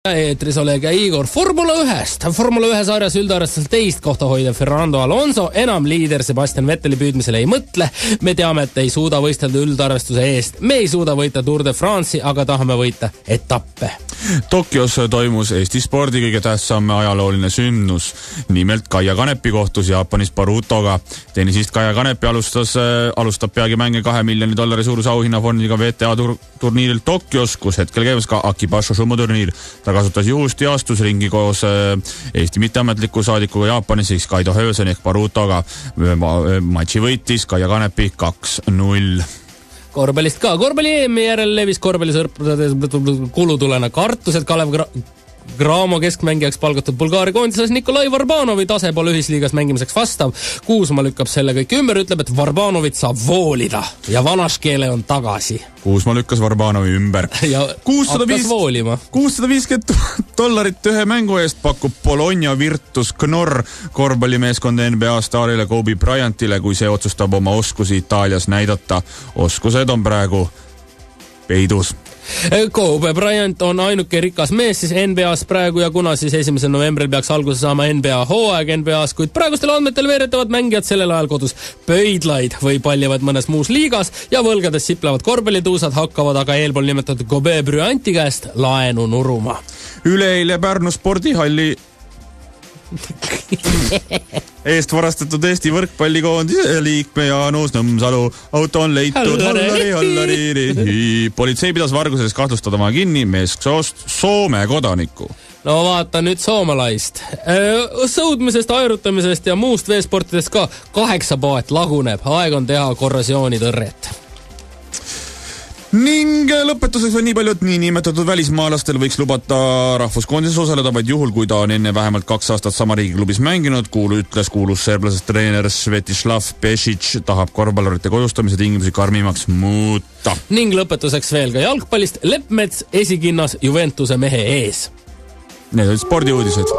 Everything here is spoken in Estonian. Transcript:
Eetris Oleg ja Igor Formula 1-st. Formula 1 sarjas üldarvestusel teist kohta hoida Fernando Alonso enam liider Sebastian Vetteli püüdmisele ei mõtle. Me teame, et ei suuda võistelda üldarvestuse eest. Me ei suuda võita Tour de France'i, aga tahame võita etappe. Tokyos toimus Eesti spordi kõige tähtsam ajalooline sündmus. Nimelt Kaia Kanepi kohtus Jaapanis Barutoga. Tennisist Kaia Kanepi alustab peagi mänge $2 miljoni suuruse auhinnafondiga VTA turniiril Tokyos, kus hetkel käivas ka Akibasho sumoturniir. Ta kasutas juhust ja astus ringi koos Eesti mitteametliku saadikuga Jaapanis, siis Kaido Höösen ehk Barutoga. Matši võitis Kaia Kanepi 2-0. Korvpallist ka. Korvpalli EM-i järel levis korvpallisõrpudades kulutulena kartus, et Kalev Cramo keskmängijaks palgatud Bulgaaria koondises Nikolai Varbanovi tase pole ühisliigas mängimiseks vastav. Kuusma lükkab selle kõik ümber, ütleb, et Varbanovit saab voolida ja Vanaškeele on tagasi. Kuusma lükkas Varbanovi ümber. Ja hakkas voolima. $650 ühe mängu eest pakub Bologna Virtus Knorr korvpallimeeskond NBA staarile Kobe Bryantile, kui see otsustab oma oskusi Itaalias näidata. Oskused on praegu peidus. Kobe Bryant on ainuke rikas mees siis NBA's praegu ja kuna siis 1. novembril peaks alguse saama NBA hooaeg NBA's, kuid praegustel andmetel veeretavad mängijad sellel ajal kodus pöidlaid või pallivad mõnes muus liigas ja võlgades siplevad korvpallituusad hakkavad aga eelpool nimetatud Kobe Bryanti käest laenu nuruma. Üleeile Pärnu spordihalli eest varastatud Eesti võrkpallikoondise liikme Jaanus Nõmsalu auto on leitud. Politsei pidas varguses kahtlustadama kinni meessoost Soome kodaniku. No vaata nüüd soomalaist. Sõudmisest, aerutamisest ja muust veesportidest ka 8 paat laguneb. Aeg on teha korrosioonitõrjet. Ning lõpetuseks on nii palju, et niinimetatud välismaalastel võiks lubata rahvuskoondises osaleda vaid juhul, kui ta on enne vähemalt 2 aastat sama riigiklubis mänginud. Kuulus serblasest treener Svetislav Pešić tahab korvpallurite kodustamise tingimusi karmimaks muuta. Ning lõpetuseks veel ka jalgpallist. Leppmets esikinnas Juventuse mehe ees. Need olid spordiuudised.